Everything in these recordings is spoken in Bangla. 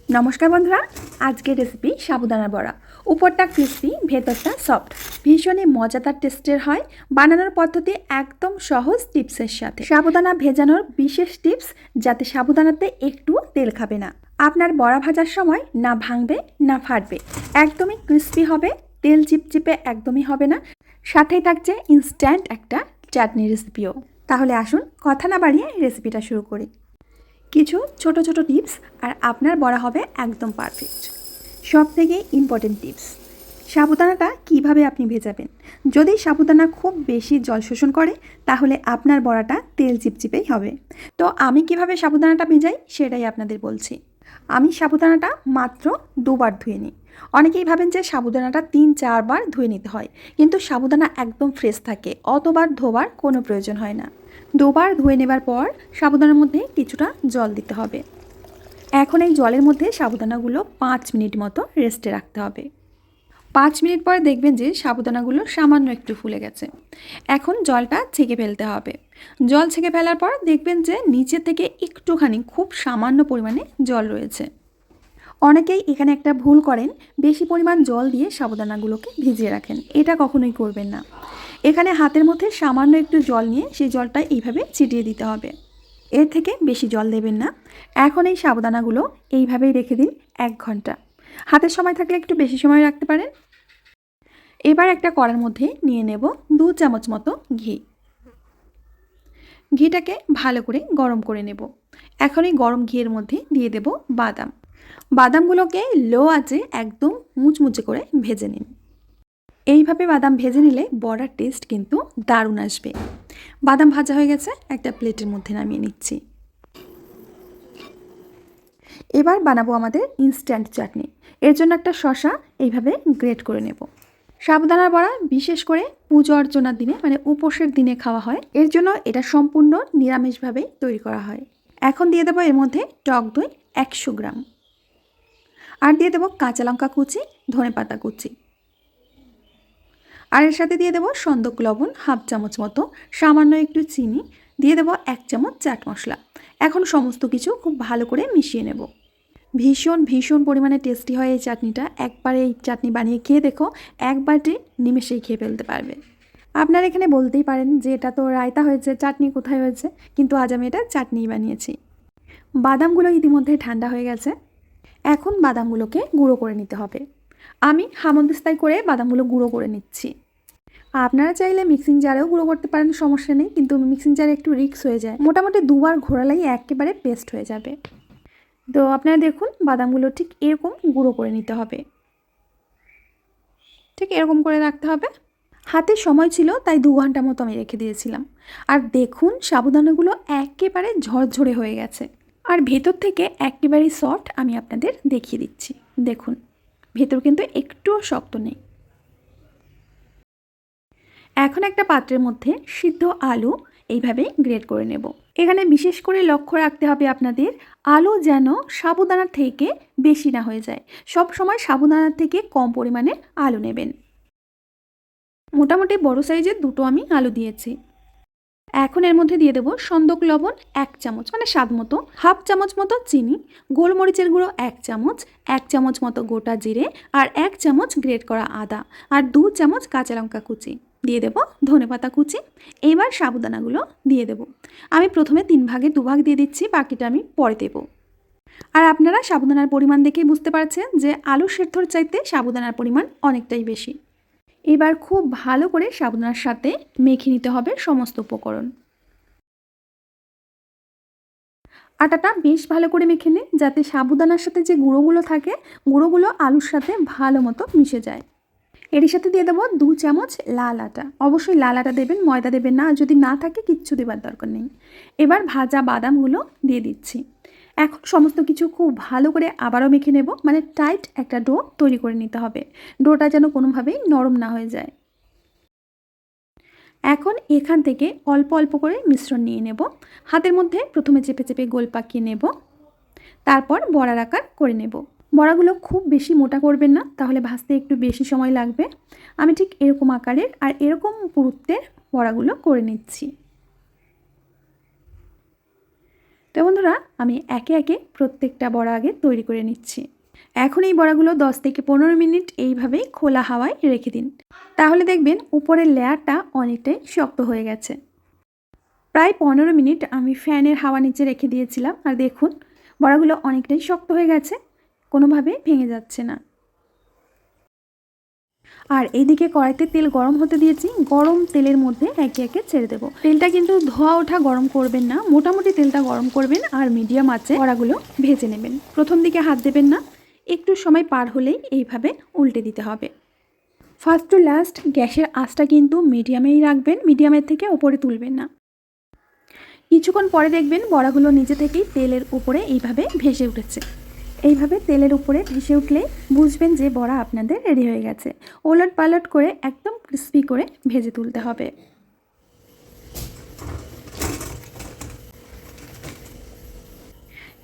নমস্কার বন্ধুরা, আজকের রেসিপি সাবুদানা বড়া। উপরটা ক্রিস্পি, ভেতরটা সফট, ভীষণই মজাদার টেস্টের হয়। বানানোর পদ্ধতি একদম সহজ টিপসের সাথে। সাবুদানা ভেজানোর বিশেষ টিপস, যাতে সাবুদানাতে একটু তেল খাবে না। আপনার বড়া ভাজার সময় না ভাঙবে না ফাটবে, একদমই ক্রিস্পি হবে, তেল চিপচিপে একদমই হবে না। সাথেই থাকছে ইনস্ট্যান্ট একটা চাটনি রেসিপিও। তাহলে আসুন কথা না বাড়িয়ে রেসিপিটা শুরু করি। কিছু ছোট ছোট টিপস আর আপনার বড়া হবে একদম পারফেক্ট। সব থেকে ইম্পর্টেন্ট টিপস, সাবুদানাটা কিভাবে আপনি ভেজাবেন। যদি সাবুদানা খুব বেশি জল শোষণ করে, তাহলে আপনার বড়াটা তেল চিপচিপেই হবে। তো আমি কিভাবে সাবুদানাটা ভেজাই সেটাই আপনাদের বলছি। আমি সাবুদানাটা মাত্র 2বার ধুয়ে নিই। অনেকেই ভাবেন যে সাবুদানাটা 3-4 বার ধুয়ে নিতে হয়, কিন্তু সাবুদানা একদম ফ্রেশ থাকে, অতবার ধোবার কোনো প্রয়োজন হয় না। 2বার ধুয়ে নেবার পর সাবুদানার মধ্যে কিছুটা জল দিতে হবে। এখন এই জলের মধ্যে সাবুদানাগুলো 5 মিনিট মতো রেস্টে রাখতে হবে। 5 মিনিট পরে দেখবেন যে সাবুদানাগুলো সামান্য একটু ফুলে গেছে। এখন জলটা ছেঁকে ফেলতে হবে। জল ছেঁকে ফেলার পর দেখবেন যে নিচে থেকে একটুখানি খুব সামান্য পরিমাণে জল রয়েছে। অনেকেই এখানে একটা ভুল করেন, বেশি পরিমাণ জল দিয়ে সাবুদানাগুলোকে ভিজিয়ে রাখেন। এটা কখনোই করবেন না। এখানে হাতের মধ্যে সামান্য একটু জল নিয়ে সেই জলটা এইভাবে ছিটিয়ে দিতে হবে। এর থেকে বেশি জল দেবেন না। এখন এই সাবুদানাগুলো এইভাবেই রেখে দিন 1 ঘন্টা। হাতের সময় থাকলে একটু বেশি সময় রাখতে পারেন। এবার একটা কড়ার মধ্যে নিয়ে নেব 2 চামচ মতো ঘি। ঘিটাকে ভালো করে গরম করে নেব। এখন এই গরম ঘিয়ের মধ্যে দিয়ে দেব বাদাম। বাদামগুলোকে লো আঁচে একদম মুচমুচে করে ভেজে নিন। এইভাবে বাদাম ভেজে নিলে বড়ার টেস্ট কিন্তু দারুণ আসবে। বাদাম ভাজা হয়ে গেছে, একটা প্লেটের মধ্যে নামিয়ে নিচ্ছি। এবার বানাবো আমাদের ইনস্ট্যান্ট চাটনি। এর জন্য একটা শসা এইভাবে গ্রেট করে নেব। সাবুদানার বড়া বিশেষ করে পুজো অর্চনার দিনে, মানে উপোসের দিনে খাওয়া হয়। এর জন্য এটা সম্পূর্ণ নিরামিষভাবেই তৈরি করা হয়। এখন দিয়ে দেবো এর মধ্যে টক দই 100 গ্রাম, আর দিয়ে দেবো কাঁচা লঙ্কা কুচি, ধনেপাতা কুচি, আর এর সাথে দিয়ে দেবো সন্দক লবণ 1/2 চামচ মতো, সামান্য একটু চিনি, দিয়ে দেবো 1 চামচ চাট মশলা। এখন সমস্ত কিছু খুব ভালো করে মিশিয়ে নেব। ভীষণ ভীষণ পরিমাণে টেস্টি হয় এই চাটনিটা। একবার এই চাটনি বানিয়ে খেয়ে দেখো, একবারে নিমেষেই খেয়ে ফেলতে পারবে। আপনারা এখানে বলতেই পারেন যে এটা তো রায়তা হয়েছে, চাটনি কোথায় হয়েছে, কিন্তু আজ আমি এটা চাটনিই বানিয়েছি। বাদামগুলো ইতিমধ্যে ঠান্ডা হয়ে গেছে। এখন বাদামগুলোকে গুঁড়ো করে নিতে হবে। আমি হামানদিস্তায় করে বাদামগুলো গুঁড়ো করে নিচ্ছি। আপনারা চাইলে মিক্সিং জারেও গুঁড়ো করতে পারেন, সমস্যা নেই, কিন্তু মিক্সিং জারে একটু রিস্ক হয়ে যায়। মোটামুটি 2বার ঘোরালেই একেবারে পেস্ট হয়ে যাবে। তো আপনারা দেখুন, বাদামগুলো ঠিক এরকম গুঁড়ো করে নিতে হবে, ঠিক এরকম করে রাখতে হবে। হাতে সময় ছিল তাই 2 ঘন্টা মতো আমি রেখে দিয়েছিলাম। আর দেখুন সাবুদানাগুলো একেবারে ঝরঝরে হয়ে গেছে, আর ভেতর থেকে একেবারেই সফট। আমি আপনাদের দেখিয়ে দিচ্ছি, দেখুন ভেতর কিন্তু একটুও শক্ত নেই। এখন একটা পাত্রের মধ্যে সিদ্ধ আলু এইভাবে গ্রেট করে নেব। এখানে বিশেষ করে লক্ষ্য রাখতে হবে আপনাদের, আলু যেন সাবুদানার থেকে বেশি না হয়ে যায়। সব সময় সাবুদানার থেকে কম পরিমাণে আলু নেবেন। মোটামুটি বড় সাইজের 2টো আমি আলু দিয়েছি। এখন এর মধ্যে দিয়ে দেবো সন্দক লবণ 1 চামচ, মানে স্বাদ মতো, 1/2 চামচ মতো চিনি, গোলমরিচের গুঁড়ো 1 চামচ, 1 চামচ মতো গোটা জিরে, আর 1 চামচ গ্রেট করা আদা, আর 2 চামচ কাঁচা লঙ্কা কুচি, দিয়ে দেবো ধনেপাতা কুচি। এবার সাবুদানাগুলো দিয়ে দেবো। আমি প্রথমে 3 ভাগে 2 ভাগ দিয়ে দিচ্ছি, বাকিটা আমি পরে দেবো। আর আপনারা সাবুদানার পরিমাণ দেখেই বুঝতে পারছেন যে আলু সেদ্ধর চাইতে সাবুদানার পরিমাণ অনেকটাই বেশি। এবার খুব ভালো করে সাবুদানার সাথে মেখে নিতে হবে সমস্ত উপকরণ। আটাটা বেশ ভালো করে মেখে নিন, যাতে সাবুদানার সাথে যে গুঁড়োগুলো থাকে, গুঁড়োগুলো আলুর সাথে ভালো মতো মিশে যায়। এর সাথে দিয়ে দেবো 2 চামচ লাল আটা। অবশ্যই লাল আটা দেবেন, ময়দা দেবেন না। যদি না থাকে কিচ্ছু দেবার দরকার নেই। এবার ভাজা বাদামগুলো দিয়ে দিচ্ছি। এখন সমস্ত কিছু খুব ভালো করে আবারও মেখে নেব, মানে টাইট একটা ডো তৈরি করে নিতে হবে। ডোটা যেন কোনোভাবেই নরম না হয়ে যায়। এখন এখান থেকে অল্প অল্প করে মিশ্রণ নিয়ে নেব। হাতের মধ্যে প্রথমে চেপে চেপে গোল পাকিয়ে নেব, তারপর বড়ার আকার করে নেব। বড়াগুলো খুব বেশি মোটা করবেন না, তাহলে ভাজতে একটু বেশি সময় লাগবে। আমি ঠিক এরকম আকারের আর এরকম পুরুত্বের বড়াগুলো করে নিচ্ছি। তো বন্ধুরা, আমি একে একে প্রত্যেকটা বড়া আগে তৈরি করে নিচ্ছি। এখন এই বড়াগুলো 10 থেকে 15 মিনিট এইভাবেই খোলা হাওয়ায় রেখে দিন। তাহলে দেখবেন উপরের লেয়ারটা অনেকটাই শক্ত হয়ে গেছে। প্রায় 15 মিনিট আমি ফ্যানের হাওয়া নিচে রেখে দিয়েছিলাম, আর দেখুন বড়াগুলো অনেকটাই শক্ত হয়ে গেছে, কোনোভাবে ভেঙে যাচ্ছে না। আর এইদিকে কড়াইতে তেল গরম হতে দিয়েছি, গরম তেলের মধ্যে একে একে ছেড়ে দেবো। তেলটা কিন্তু ধোয়া ওঠা গরম করবেন না, মোটামুটি তেলটা গরম করবেন আর মিডিয়াম আঁচে বড়াগুলো ভেজে নেবেন। প্রথম দিকে হাত দেবেন না, একটু সময় পার হলেই এইভাবে উল্টে দিতে হবে। ফার্স্ট টু লাস্ট গ্যাসের আঁচটা কিন্তু মিডিয়ামেই রাখবেন, মিডিয়ামের থেকে ওপরে তুলবেন না। কিছুক্ষণ পরে দেখবেন বড়াগুলো নিজে থেকেই তেলের উপরে এইভাবে ভেসে উঠেছে। এইভাবে তেলের উপরে ভেসে উঠলে বুঝবেন যে বড়া আপনাদের রেডি হয়ে গেছে। ওলট পালট করে একদম ক্রিস্পি করে ভেজে তুলতে হবে।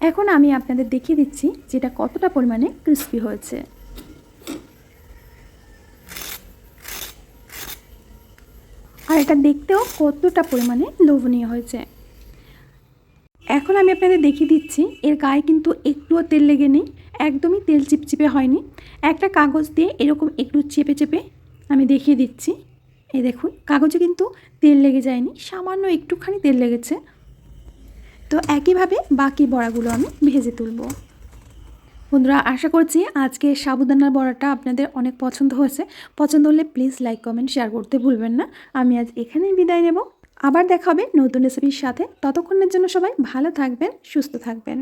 এখন আমি আপনাদের দেখিয়ে দিচ্ছি যেটা কতটা পরিমাণে ক্রিস্পি হয়েছে। আর এটা দেখতেও কতটা পরিমাণে লোভনীয় হয়েছে। এখন আমি আপনাদের দেখিয়ে দিচ্ছি এর গায়ে কিন্তু একটুও তেল লেগে নেই, একদমই তেল চিপচিপে হয়নি। একটা কাগজ দিয়ে এরকম একটু চেপে চেপে আমি দেখিয়ে দিচ্ছি। এই দেখুন, কাগজে কিন্তু তেল লেগে যায়নি, সামান্য একটুখানি তেল লেগেছে। তো একইভাবে বাকি বড়াগুলো আমি ভেজে তুলব। বন্ধুরা, আশা করছি আজকে সাবুদানার বড়াটা আপনাদের অনেক পছন্দ হয়েছে। পছন্দ হলে প্লিজ লাইক কমেন্ট শেয়ার করতে ভুলবেন না। আমি আজ এখানেই বিদায় নেব, আবার দেখা হবে নতুন রেসিপির সাথে। ততক্ষণের জন্য সবাই ভালো থাকবেন, সুস্থ থাকবেন।